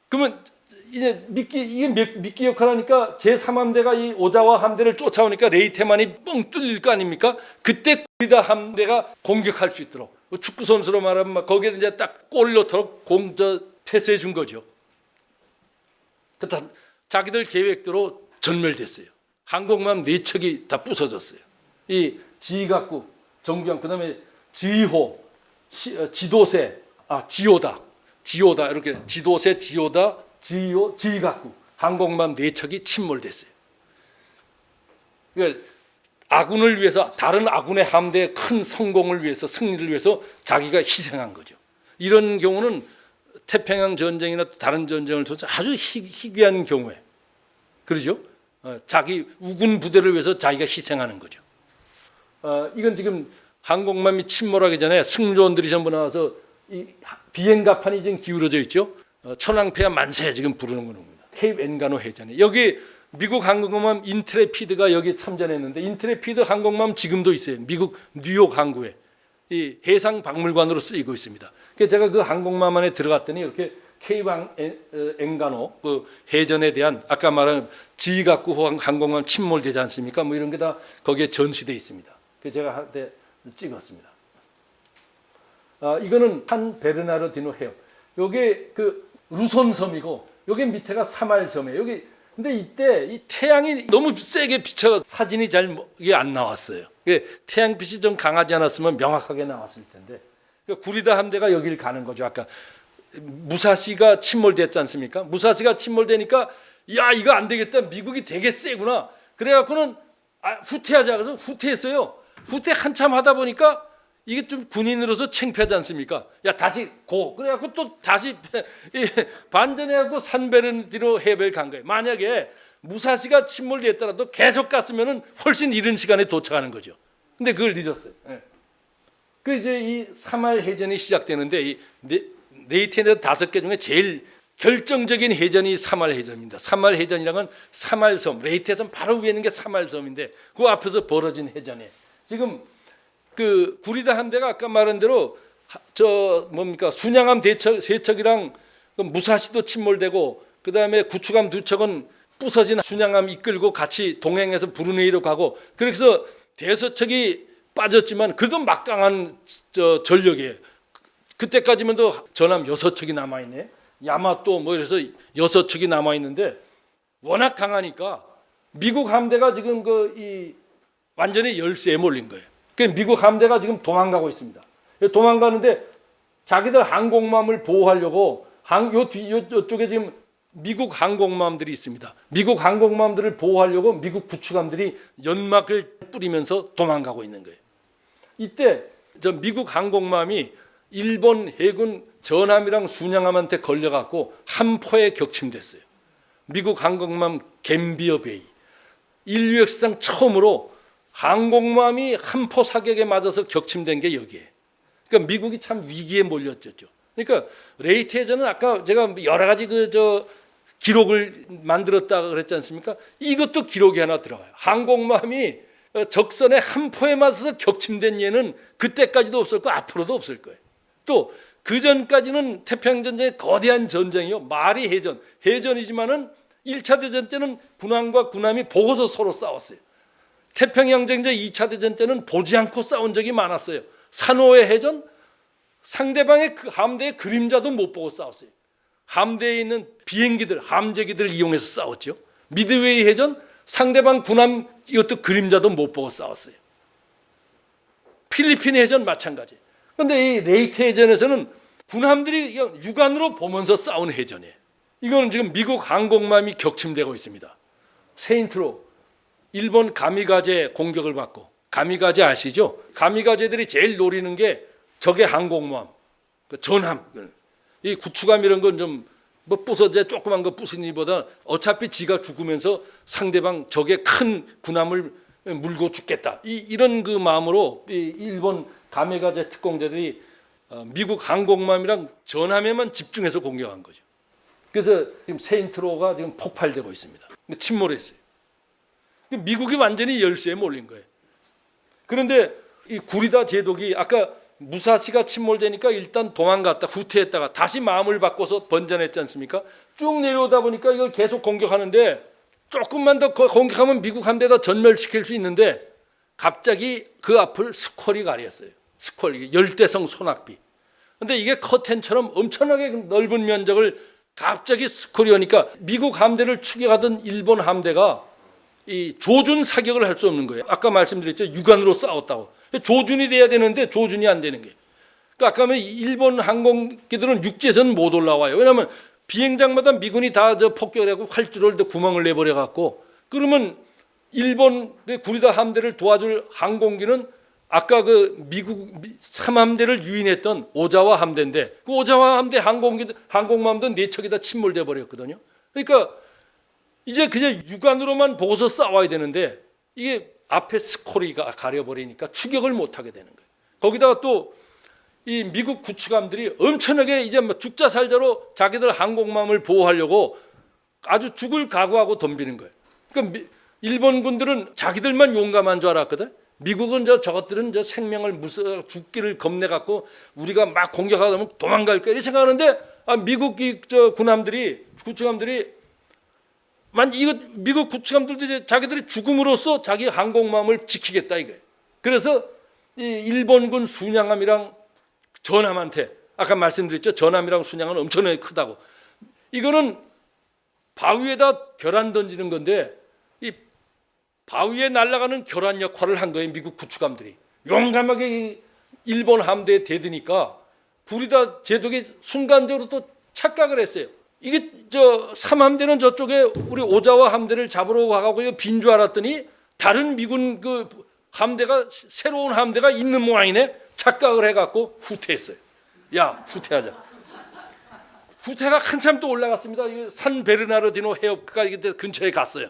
그러면 이제 미끼 역할하니까 제3함대가 이 오자와 함대를 쫓아오니까 레이테만이 뻥 뚫릴 거 아닙니까? 그때 구리다 함대가 공격할 수 있도록 축구 선수로 말하면 거기에 이제 딱 골 넣도록 패스해 준 거죠. 자기들 계획대로 전멸됐어요. 항공모함 4척이 다 부서졌어요. 이 지휘각구, 정비함, 그다음에 지휘호, 지도세, 지오다 이렇게 지도세 지오다 지가쿠 항공모함 4척이 침몰됐어요. 그러니까 아군을 위해서 다른 아군의 함대의 큰 성공을 위해서 승리를 위해서 자기가 희생한 거죠. 이런 경우는 태평양 전쟁이나 다른 전쟁을 통해서 아주 희귀한 경우에 그러죠. 자기 우군 부대를 위해서 자기가 희생하는 거죠. 이건 지금 항공모함이 침몰하기 전에 승조원들이 전부 나와서 이 비행갑판이 지금 기울어져 있죠. 천황폐하 만세 지금 부르는 겁니다. 케이프 엔가노 해전에 여기 미국 항공모함 인트레피드가 여기 참전했는데 인트레피드 항공모함 지금도 있어요. 미국 뉴욕 항구에 이 해상 박물관으로 쓰이고 있습니다. 그래서 제가 그 항공모함 안에 들어갔더니 이렇게 케이프 엔가노 그 해전에 대한 아까 말한 지가쿠 항공모함 침몰되지 않습니까? 뭐 이런 게 다 거기에 전시돼 있습니다. 그래서 제가 한때 찍었습니다. 이거는 산 베르나르디노 해협. 요게 그 루손섬이고 여기 밑에가 사말섬이에요. 여기 근데 이때 이 태양이 너무 세게 비쳐 사진이 잘 이게 안 나왔어요. 태양빛이 좀 강하지 않았으면 명확하게 나왔을 텐데. 그러니까 구리다 함대가 여기를 가는 거죠. 아까 무사시가 침몰됐지 않습니까? 무사시가 침몰되니까 야 이거 안 되겠다. 미국이 되게 세구나. 그래갖고는 후퇴하자. 그래서 후퇴했어요. 후퇴 한참 하다 보니까 이게 좀 군인으로서 창피하지 않습니까? 야 다시 고 그래갖고 또 다시 반전해갖고 산베르디노 해협에 간 거예요. 만약에 무사시가 침몰됐더라도 계속 갔으면은 훨씬 이른 시간에 도착하는 거죠. 근데 그걸 늦었어요. 그 이제 이 사말 해전이 시작되는데 이 네이텐에서 5개 중에 제일 결정적인 해전이 사말 해전입니다. 사말 해전이라는 건 사말섬, 레이테섬 바로 위에 있는 게 사말섬인데 그 앞에서 벌어진 해전이에요. 지금 그 구리다 함대가 아까 말한 대로 순양함 3척이랑 무사시도 침몰되고 그다음에 구축함 2척은 부서진 순양함 이끌고 같이 동행해서 브루네이로 가고 그래서 대서척이 빠졌지만 그래도 막강한 전력이에요. 그때까지만 도 전함 6척이 남아있네. 야마또 뭐 이래서 6척이 남아있는데 워낙 강하니까 미국 함대가 지금 완전히 열세에 몰린 거예요. 그러니까 미국 함대가 지금 도망가고 있습니다. 도망가는데 자기들 항공모함을 보호하려고 이쪽에 지금 미국 항공모함들이 있습니다. 미국 항공모함들을 보호하려고 미국 구축함들이 연막을 뿌리면서 도망가고 있는 거예요. 이때 미국 항공모함이 일본 해군 전함이랑 순양함한테 걸려갖고 함포에 격침됐어요. 미국 항공모함 갬비어 베이. 인류 역사상 처음으로 항공모함이 함포 사격에 맞아서 격침된 게 여기에. 그러니까 미국이 참 위기에 몰렸죠. 그러니까 레이트 해전은 아까 제가 여러 가지 기록을 만들었다 그랬지 않습니까? 이것도 기록이 하나 들어가요. 항공모함이 적선의 함포에 맞아서 격침된 예는 그때까지도 없었고 앞으로도 없을 거예요. 또 그 전까지는 태평양전쟁의 거대한 전쟁이요. 말이 해전이지만은 1차 대전 때는 군함과 군함이 보고서 서로 싸웠어요. 태평양전쟁 2차 대전 때는 보지 않고 싸운 적이 많았어요. 산호의 해전, 상대방의 그 함대의 그림자도 못 보고 싸웠어요. 함대에 있는 비행기들, 함재기들을 이용해서 싸웠죠. 미드웨이 해전, 상대방 군함 이것도 그림자도 못 보고 싸웠어요. 필리핀 해전 마찬가지. 그런데 이 레이트 해전에서는 군함들이 육안으로 보면서 싸운 해전이에요. 이거는 지금 미국 항공모함이 격침되고 있습니다. 세인트로 일본 가미가제 공격을 받고 가미가제 아시죠? 가미가제들이 제일 노리는 게 적의 항공모함, 전함. 이 구축함 이런 건 좀 부서져 조그만 거 부수니보다 어차피 지가 죽으면서 상대방 적의 큰 군함을 물고 죽겠다. 이런 그 마음으로 이 일본 가미가제 특공대들이 미국 항공모함이랑 전함에만 집중해서 공격한 거죠. 그래서 지금 세인트로가 지금 폭발되고 있습니다. 침몰했어요. 미국이 완전히 열세에 몰린 거예요. 그런데 이 구리다 제독이 아까 무사시가 침몰되니까 일단 도망갔다 후퇴했다가 다시 마음을 바꿔서 번전했지 않습니까? 쭉 내려오다 보니까 이걸 계속 공격하는데 조금만 더 공격하면 미국 함대다 전멸시킬 수 있는데 갑자기 그 앞을 스콜이 가렸어요. 스콜이 열대성 소낙비. 근데 이게 커튼처럼 엄청나게 넓은 면적을 갑자기 스콜이 오니까 미국 함대를 추격하던 일본 함대가 이 조준 사격을 할 수 없는 거예요. 아까 말씀드렸죠. 육안으로 싸웠다고. 조준이 돼야 되는데 조준이 안 되는 거예요. 또 아까 면 일본 항공기들은 육지에서는 못 올라와요. 왜냐하면 비행장마다 미군이 다 저 폭격하고 활주로를 구멍을 내버려 갖고, 그러면 일본 구리다 함대를 도와줄 항공기는 아까 그 미국 3함대를 유인했던 오자와 함대인데, 그 오자와 함대 항공모함도 4척이 다 침몰돼 버렸거든요. 그러니까 이제 그냥 육안으로만 보고서 싸워야 되는데 이게 앞에 스코리가 가려버리니까 추격을 못 하게 되는 거예요. 거기다가 또 이 미국 구축함들이 엄청나게 이제 뭐 죽자 살자로 자기들 항공모함을 보호하려고 아주 죽을 각오하고 덤비는 거예요. 그러니까 일본군들은 자기들만 용감한 줄 알았거든. 미국은 저것들은 생명을 죽기를 겁내 갖고 우리가 막 공격하다 보면 도망갈 거야 이렇게 생각하는데, 미국 군함들이 구축함들이 이거 미국 구축함들도 이제 자기들이 죽음으로써 자기 항공모함을 지키겠다 이거예요. 그래서 이 일본군 순양함이랑 전함한테, 아까 말씀드렸죠, 전함이랑 순양함은 엄청나게 크다고. 이거는 바위에다 결함 던지는 건데 이 바위에 날아가는 결함 역할을 한 거예요. 미국 구축함들이 용감하게 이 일본 함대에 대드니까 구리다 제독이 순간적으로 또 착각을 했어요. 이게 3함대는 저쪽에 우리 오자와 함대를 잡으러 가고 빈 줄 알았더니 다른 미군 그 함대가, 새로운 함대가 있는 모양이네. 착각을 해갖고 후퇴했어요. 야, 후퇴하자. 후퇴가 한참 또 올라갔습니다. 산 베르나르디노 해협까지 근처에 갔어요.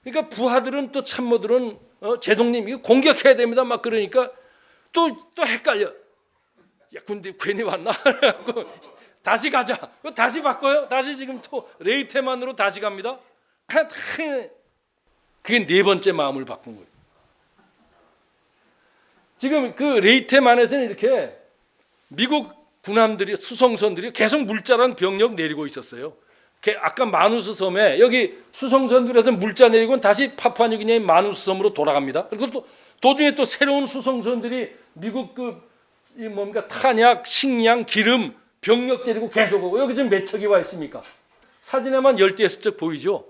그러니까 부하들은 또 참모들은 제독님 이거 공격해야 됩니다. 막 그러니까 또 헷갈려. 야, 근데 괜히 왔나? 다시 가자. 다시 바꿔요. 다시 지금 또 레이테만으로 다시 갑니다. 그게 4번째 마음을 바꾼 거예요. 지금 그 레이테만에서는 이렇게 미국 군함들이, 수송선들이 계속 물자랑 병력 내리고 있었어요. 아까 마누스 섬에 여기 수송선들에서 물자 내리고 다시 파푸아뉴기니아의 마누스 섬으로 돌아갑니다. 그리고 또 도중에 또 새로운 수송선들이 미국 탄약, 식량, 기름, 병력 데리고 계속 오고, 여기 지금 몇 척이 와 있습니까? 사진에만 열대에서 척 보이죠.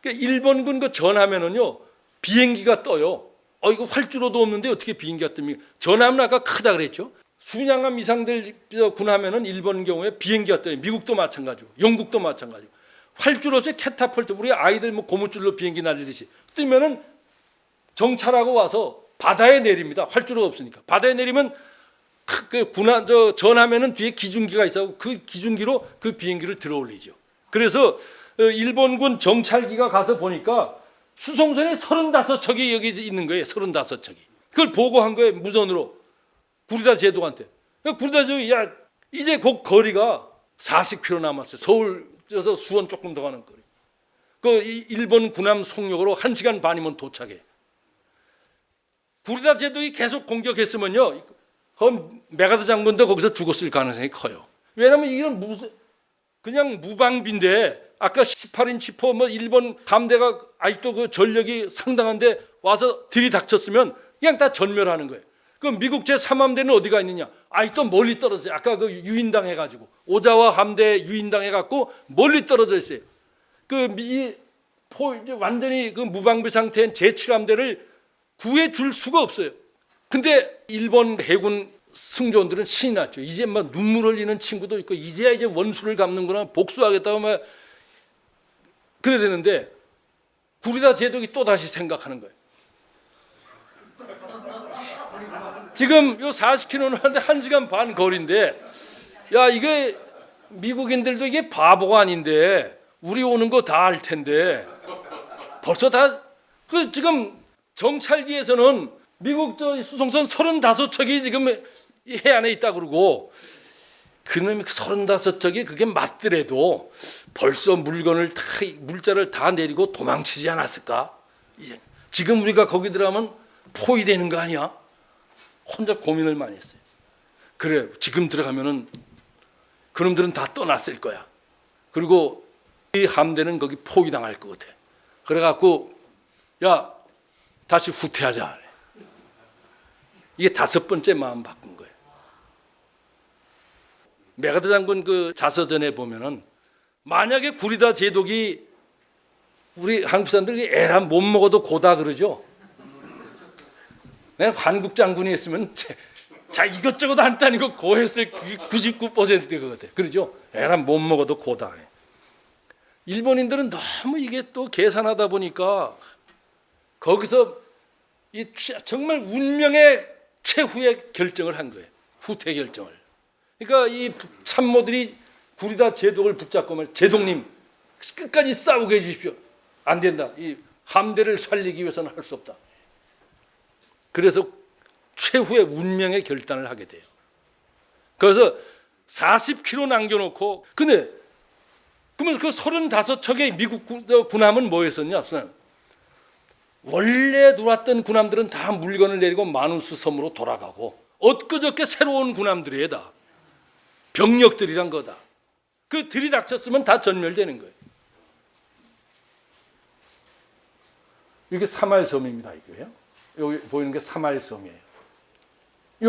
그러니까 일본군 그 전하면은요 비행기가 떠요. 이거 활주로도 없는데 어떻게 비행기가 뜹니까? 전함은 아까 크다 그랬죠. 순양함 이상들 군하면은 일본 경우에 비행기가 떠요. 미국도 마찬가지고, 영국도 마찬가지고. 활주로에서 캐타폴트, 우리 아이들 고무줄로 비행기 날리듯이 뜨면은 정찰하고 와서 바다에 내립니다. 활주로가 없으니까. 바다에 내리면 그 전하면은 뒤에 기중기가 있어. 그 기중기로 그 비행기를 들어올리죠. 그래서 일본군 정찰기가 가서 보니까 수송선에 35척이 여기 있는 거예요. 35척이. 그걸 보고한 거예요. 무전으로. 구리다 제독한테. 구리다 제독이 야 이제 곧 거리가 40km 남았어요. 서울에서 수원 조금 더 가는 거리. 그 일본 군함 속력으로 1시간 반이면 도착해. 구리다 제독이 계속 공격했으면요, 그럼 메가드 장군도 거기서 죽었을 가능성이 커요. 왜냐하면 이런 그냥 무방비인데, 아까 18인치 포 일본 함대가 아직도 그 전력이 상당한데 와서 들이닥쳤으면 그냥 다 전멸하는 거예요. 그럼 미국 제3함대는 어디가 있느냐? 아직도 멀리 떨어져요. 아까 그 유인당해가지고 오자와 함대 유인당해갖고 멀리 떨어져 있어요. 완전히 그 무방비 상태인 제7함대를 구해줄 수가 없어요. 근데 일본 해군 승조원들은 신이 났죠. 이제 막 눈물 흘리는 친구도 있고, 이제야 이제 원수를 갚는구나, 복수하겠다고 막 그래야 되는데, 구리다 제독이 또 다시 생각하는 거예요. 지금 요 40km는 하는데 1시간 반 거리인데, 야 이게 미국인들도 이게 바보가 아닌데 우리 오는 거 다 알 텐데 벌써 다 지금 정찰기에서는 미국 수송선 35척이 지금 해안에 있다 그러고, 그놈이 35척이 그게 맞더라도 벌써 물자를 다 내리고 도망치지 않았을까? 지금 우리가 거기 들어가면 포위되는 거 아니야? 혼자 고민을 많이 했어요. 그래, 지금 들어가면은 그놈들은 다 떠났을 거야. 그리고 이 함대는 거기 포위당할 것 같아. 그래갖고 야 다시 후퇴하자. 이게 5번째 마음 바꾼 거예요. 메가드 장군 그 자서전에 보면은, 만약에 구리다 제독이, 우리 한국 사람들이 에라 못 먹어도 고다 그러죠. 내가 한국 장군이 했으면 자 이것저것 안 따니고 고했을 그게 99%가 같아. 그러죠? 애란 못 먹어도 고다. 일본인들은 너무 이게 또 계산하다 보니까 거기서 이 정말 운명의 최후의 결정을 한 거예요. 후퇴 결정을. 그러니까 이 참모들이 구리다 제독을 붙잡고 말 제독님 끝까지 싸우게 해주십시오. 안 된다. 이 함대를 살리기 위해서는 할 수 없다. 그래서 최후의 운명의 결단을 하게 돼요. 그래서 40km 남겨놓고 근데 그러면 그 35척의 미국 군함은 뭐였었냐? 원래 들어왔던 군함들은 다 물건을 내리고 마누스 섬으로 돌아가고 엊그저께 새로운 군함들이에요. 다 병력들이란 거다. 그 들이닥쳤으면 다 전멸되는 거예요. 이게 사말섬입니다. 이거예요. 여기 보이는 게 사말섬이에요. 이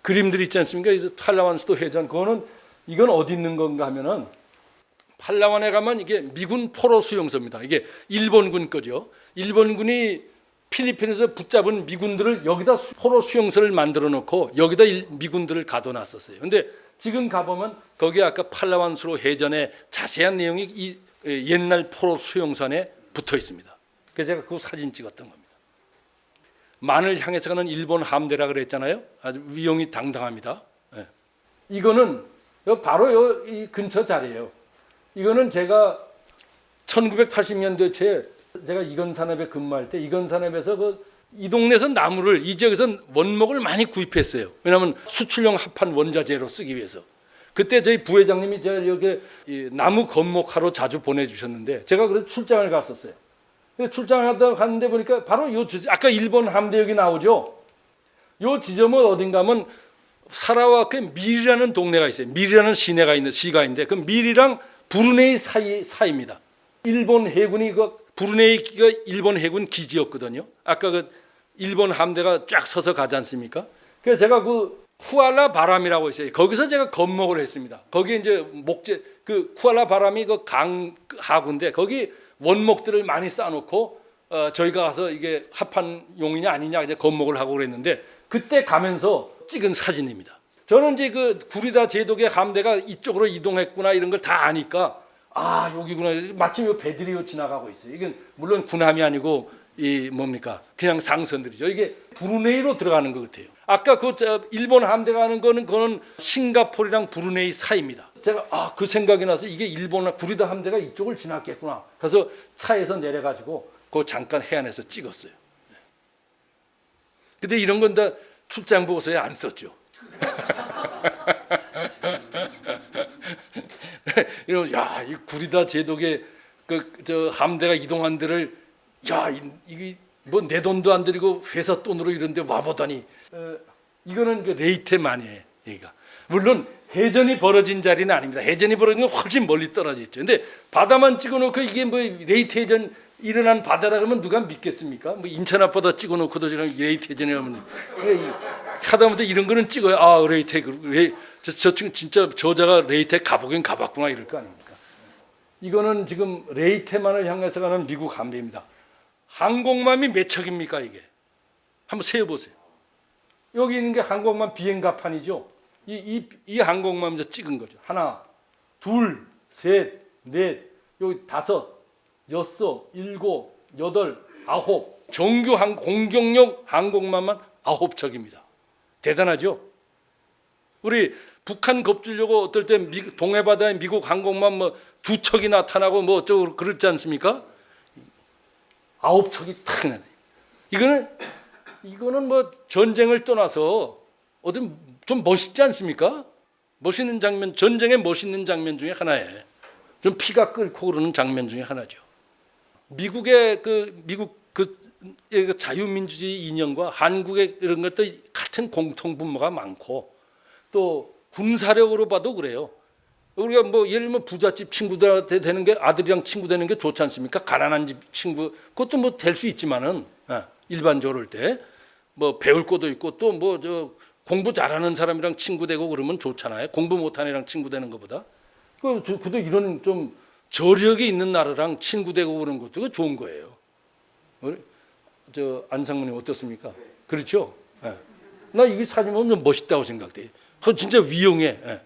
그림들 있지 않습니까? 팔라완 수도 해전. 그거는 이건 어디 있는 건가 하면은 팔라완에 가면 이게 미군 포로 수용소입니다. 이게 일본군 거죠. 일본군이 필리핀에서 붙잡은 미군들을 여기다 포로 수용소를 만들어 놓고 여기다 미군들을 가둬놨었어요. 근데 지금 가보면 거기 아까 팔라완 수로 해전의 자세한 내용이 이 옛날 포로 수용소 안에 붙어 있습니다. 그래서 제가 그 사진 찍었던 겁니다. 만을 향해서 가는 일본 함대라 그랬잖아요. 아주 위용이 당당합니다. 네. 이거는 바로 이 근처 자리예요. 이거는 제가 1980년대 초에 제가 이건산업에 근무할 때 이건산업에서 이 동네에서 나무를 이 지역에서 원목을 많이 구입했어요. 왜냐하면 수출용 합판 원자재로 쓰기 위해서. 그때 저희 부회장님이 제가 여기 나무 건목하러 자주 보내주셨는데 제가 그래서 출장을 갔었어요. 출장을 갔는데 보니까 바로 요 아까 일본 함대역이 나오죠. 요 지점은 어딘가 하면 사라와크 밀이라는 동네가 있어요. 밀이라는 시가 있는데 그 밀이랑 브루네이 사이입니다. 일본 해군이 브루네이가 일본 해군 기지였거든요. 아까 그 일본 함대가 쫙 서서 가지 않습니까? 그래서 제가 그 쿠알라 바람이라고 있어요. 거기서 제가 건목을 했습니다. 거기 이제 목재 그 쿠알라 바람이 그 강 하구인데 거기 원목들을 많이 쌓아놓고 저희가 가서 이게 합판용이냐 아니냐 이제 건목을 하고 그랬는데 그때 가면서 찍은 사진입니다. 저는 이제 그 구리다 제독의 함대가 이쪽으로 이동했구나 이런 걸 다 아니까 아 여기구나. 마침 요 배들이 지나가고 있어요. 이건 물론 군함이 아니고 이 뭡니까 그냥 상선들이죠. 이게 브루네이로 들어가는 것 같아요. 아까 그 일본 함대가 가는 거는 그거는 싱가포르랑 브루네이 사이입니다. 제가 그 생각이 나서 이게 일본 구리다 함대가 이쪽을 지났겠구나. 그래서 차에서 내려가지고 그 잠깐 해안에서 찍었어요. 근데 이런 건 다 출장 보고서에 안 썼죠. 이 구리다 제독의 저 함대가 이동한 데를 이게 뭐 내 돈도 안 들이고 회사 돈으로 이런데 와보다니 이거는 그 레이테만이에요. 여기가 물론 해전이 벌어진 자리는 아닙니다. 해전이 벌어진 건 훨씬 멀리 떨어져 있죠. 근데 바다만 찍어놓고 이게 뭐 레이트 해전 일어난 바다라 그러면 누가 믿겠습니까? 뭐 인천 앞바다 찍어놓고도 지금 레이트 해전이라면 하다못해 이런 거는 찍어요. 레이트 저 친구 진짜 저자가 레이트에 가보긴 가봤구나 이럴 거 아닙니까? 이거는 지금 레이테만을 향해서 가는 미국 함대입니다. 항공모함이 몇 척입니까 이게? 한번 세어보세요. 여기 있는 게 항공모함 비행갑판이죠. 이 항공모함에서 찍은 거죠. 하나, 둘, 셋, 넷, 여기 다섯, 여섯, 일곱, 여덟, 아홉. 정규 공격용 항공모함만 9척입니다. 대단하죠? 우리 북한 겁주려고 어떨 때 동해바다에 미국 항공모함 뭐 2척이 나타나고 뭐 어쩌고 그렇지 않습니까? 9척이 탁 나네. 이거는 뭐 전쟁을 떠나서 어떤 좀 멋있지 않습니까? 멋있는 장면, 전쟁의 멋있는 장면 중에 하나예요. 좀 피가 끓고 그러는 장면 중에 하나죠. 미국의 미국 자유민주주의 이념과 한국의 이런 것도 같은 공통분모가 많고 또 군사력으로 봐도 그래요. 우리가 뭐 예를 들면 부잣집 친구들한테 되는 게 아들이랑 친구 되는 게 좋지 않습니까? 가난한 집 친구 그것도 뭐 될 수 있지만은 일반적으로 할 때 뭐 배울 것도 있고 또 뭐 공부 잘하는 사람이랑 친구 되고 그러면 좋잖아요. 공부 못하는 애랑 친구 되는 것보다. 그도 이런 좀 저력이 있는 나라랑 친구 되고 그런 것도 좋은 거예요. 안상무님 어떻습니까? 그렇죠? 네. 나 이 사진 보면 멋있다고 생각돼. 그거 진짜 위용해. 예.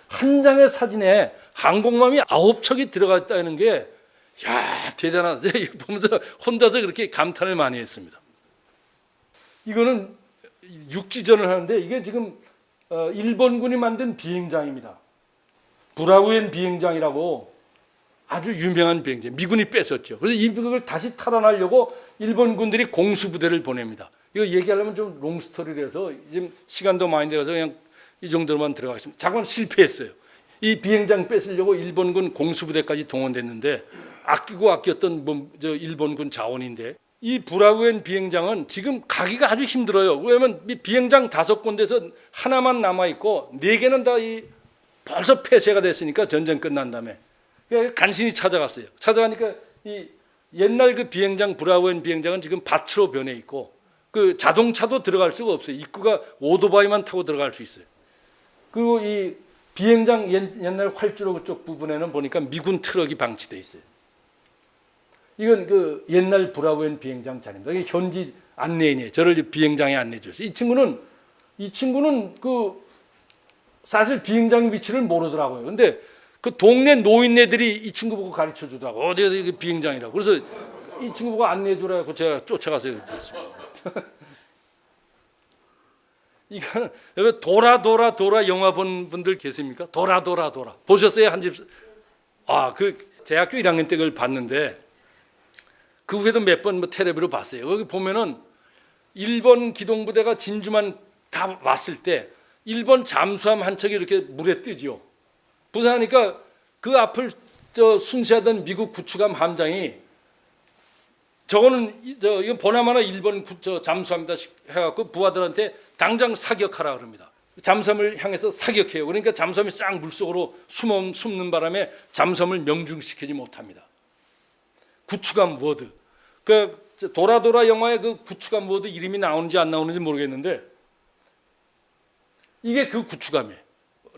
한 장의 사진에 항공모함이 9척이 들어가 있다는 게, 야, 대단하다. 보면서 혼자서 그렇게 감탄을 많이 했습니다. 이거는 육지전을 하는데 이게 지금 일본군이 만든 비행장입니다. 브라우엔 비행장이라고 아주 유명한 비행장. 미군이 뺏었죠. 그래서 이걸 다시 탈환하려고 일본 군들이 공수부대를 보냅니다. 이거 얘기하려면 좀 롱스토리라서 지금 시간도 많이 돼서 그냥 이 정도로만 들어가겠습니다. 작전 실패했어요. 이 비행장 뺏으려고 일본군 공수부대까지 동원됐는데 아꼈던 일본군 자원인데, 이 브라우엔 비행장은 지금 가기가 아주 힘들어요. 왜냐하면 이 비행장 5군데에서 하나만 남아 있고 4개는 다 벌써 폐쇄가 됐으니까 전쟁 끝난 다음에 간신히 찾아갔어요. 찾아가니까 이 옛날 그 비행장 브라우엔 비행장은 지금 밭으로 변해 있고 그 자동차도 들어갈 수가 없어요. 입구가 오토바이만 타고 들어갈 수 있어요. 그리고 이 비행장 옛날 활주로 그쪽 부분에는 보니까 미군 트럭이 방치돼 있어요. 이건 그 옛날 브라우엔 비행장 자리입니다. 이게 현지 안내인이에요. 저를 비행장에 안내해 줬어요. 이 친구는 그 사실 비행장 위치를 모르더라고요. 근데 그 동네 노인네들이 이 친구 보고 가르쳐 주더라고. 어디 비행장이라고. 그래서 이 친구 보고 안내해 주라고 제가 쫓아가서 했습니다. 이거는 여기 도라 영화 본 분들 계십니까? 도라 보셨어요? 한 집. 그 대학교 1학년 때 그걸 봤는데 그 후에도 몇 번 텔레비로 봤어요. 거기 보면은 일본 기동부대가 진주만 다 왔을 때 일본 잠수함 한 척이 이렇게 물에 뜨지요. 부상하니까 그 앞을 순시하던 미국 구축함 함장이 이건 보나마나 일본 잠수함이다 해갖고 부하들한테 당장 사격하라 그럽니다. 잠수함을 향해서 사격해요. 그러니까 잠수함이 싹 물속으로 숨는 바람에 잠수함을 명중시키지 못합니다. 구축함 워드. 그 도라 영화에 그 구축함 워드 이름이 나오는지 안 나오는지 모르겠는데 이게 그 구축함이에요.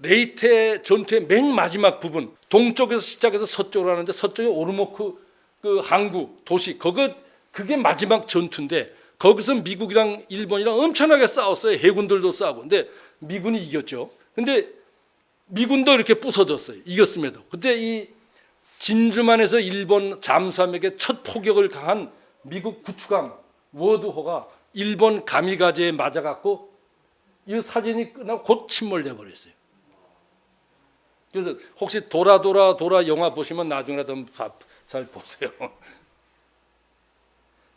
레이테 전투의 맨 마지막 부분, 동쪽에서 시작해서 서쪽으로 하는데 서쪽에 오르모크 그 항구 도시 그게 마지막 전투인데 거기서 미국이랑 일본이랑 엄청나게 싸웠어요. 해군들도 싸우고. 근데 미군이 이겼죠. 근데 미군도 이렇게 부서졌어요. 이겼음에도. 그때 이 진주만에서 일본 잠수함에게 첫 포격을 가한 미국 구축함 워드호가 일본 가미가제에 맞아갖고 이 사진이 끝나고 곧 침몰돼 버렸어요. 그래서 혹시 도라 영화 보시면 나중에라도 한번 잘 보세요.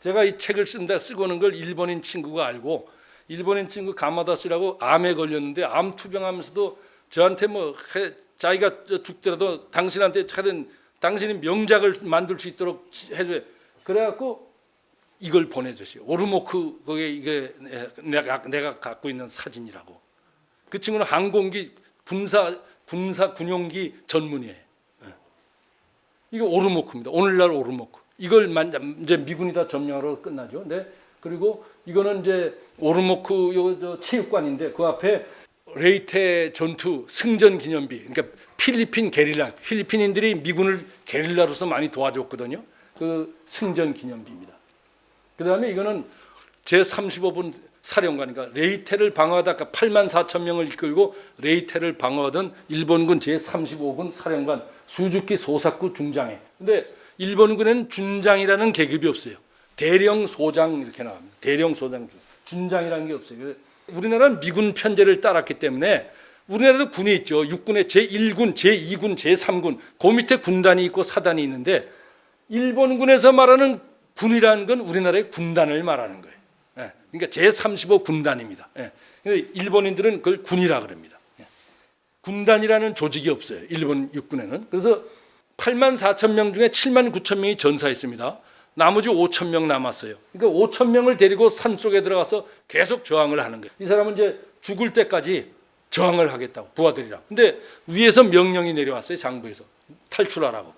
제가 이 책을 쓰고 오는 걸 일본인 친구가 알고, 일본인 친구 가마다 씨라고 암에 걸렸는데 암 투병하면서도 저한테 자기가 죽더라도 당신한테 당신이 명작을 만들 수 있도록 해줘요. 그래갖고 이걸 보내줬어요. 오르모크 거기에 이게 내가 갖고 있는 사진이라고. 그 친구는 항공기 군용기 전문이에요. 이게 오르모크입니다. 오늘날 오르모크. 이걸 이제 미군이 다 점령하러 끝나죠. 네. 그리고 이거는 이제 오르모크 체육관인데 그 앞에 레이테 전투 승전 기념비. 그러니까 필리핀인들이 미군을 게릴라로서 많이 도와줬거든요. 그 승전 기념비입니다. 그다음에 이거는 제35분 사령관이니까 레이테를 방어하다 84,000명을 이끌고 레이테를 방어하던 일본군 제35군 사령관 수즈키 소사쿠 중장에. 근데 일본군에는 준장이라는 계급이 없어요. 대령 소장 이렇게 나옵니다. 대령 소장, 준장이라는 게 없어요. 우리나라는 미군 편제를 따랐기 때문에 우리나라도 군이 있죠. 육군에 제1군, 제2군, 제3군 그 밑에 군단이 있고 사단이 있는데 일본군에서 말하는 군이라는 건 우리나라의 군단을 말하는 거예요. 그러니까 제35 군단입니다. 일본인들은 그걸 군이라 그럽니다. 군단이라는 조직이 없어요. 일본 육군에는. 그래서 84,000명 중에 79,000명이 전사했습니다. 나머지 5,000명 남았어요. 그러니까 5,000명을 데리고 산속에 들어가서 계속 저항을 하는 거예요. 이 사람은 이제 죽을 때까지 저항을 하겠다고, 부하들이랑. 근데 위에서 명령이 내려왔어요. 장부에서. 탈출하라고.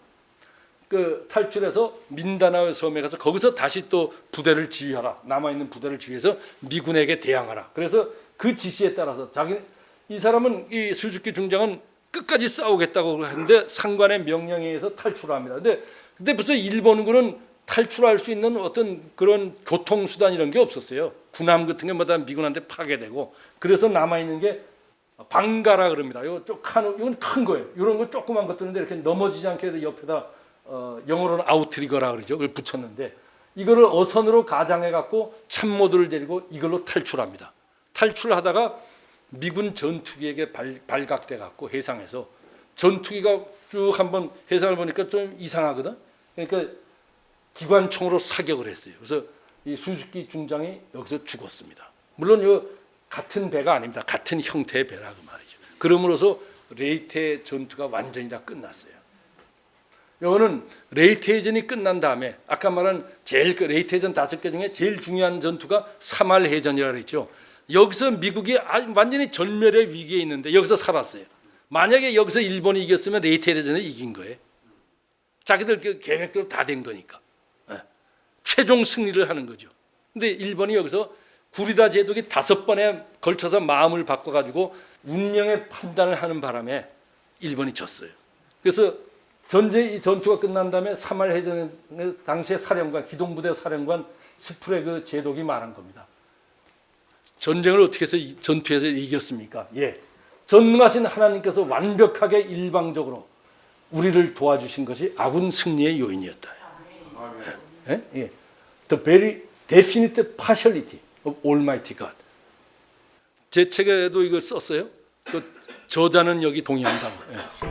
그 탈출해서 민다나오 섬에 가서 거기서 다시 또 부대를 지휘하라. 남아있는 부대를 지휘해서 미군에게 대항하라. 그래서 그 지시에 따라서 이 사람은 이 수즈키 중장은 끝까지 싸우겠다고 하는데 상관의 명령에 의해서 탈출합니다. 근데 벌써 일본군은 탈출할 수 있는 어떤 그런 교통수단 이런 게 없었어요. 군함 같은 게 뭐다 미군한테 파괴되고. 그래서 남아있는 게 방가라 그럽니다. 이거 이건 큰 거예요. 이런 거 조그만 것들인데 이렇게 넘어지지 않게 옆에다 영어로는 아우트리거라 그러죠. 그걸 붙였는데 이거를 어선으로 가장해 갖고 참모들을 데리고 이걸로 탈출합니다. 탈출하다가 미군 전투기에게 발각돼 갖고 해상에서 전투기가 쭉 한번 해상을 보니까 좀 이상하거든. 그러니까 기관총으로 사격을 했어요. 그래서 이 수수기 중장이 여기서 죽었습니다. 물론 이 같은 배가 아닙니다. 같은 형태의 배라 그 말이죠. 그러므로서 레이테 전투가 완전히 다 끝났어요. 이거는 레이테 해전이 끝난 다음에 아까 말한 레이테 해전 5개 중에 제일 중요한 전투가 사말 해전이라고 그랬죠. 여기서 미국이 완전히 전멸의 위기에 있는데 여기서 살았어요. 만약에 여기서 일본이 이겼으면 레이테 해전에 이긴 거예요. 자기들 그 계획대로 다 된 거니까. 최종 승리를 하는 거죠. 근데 일본이 여기서 구리다 제독이 5번에 걸쳐서 마음을 바꿔가지고 운명의 판단을 하는 바람에 일본이 졌어요. 그래서 이 전투가 끝난 다음에 사말 해전의 당시의 사령관, 기동부대 사령관 스프레그 제독이 말한 겁니다. 전쟁을 어떻게 해서 전투에서 이겼습니까? 예, 전능하신 하나님께서 완벽하게 일방적으로 우리를 도와주신 것이 아군 승리의 요인이었다. 예? 예. The very definite partiality of Almighty God. 제 책에도 이걸 썼어요. 그 저자는 여기 동의한다고. 예.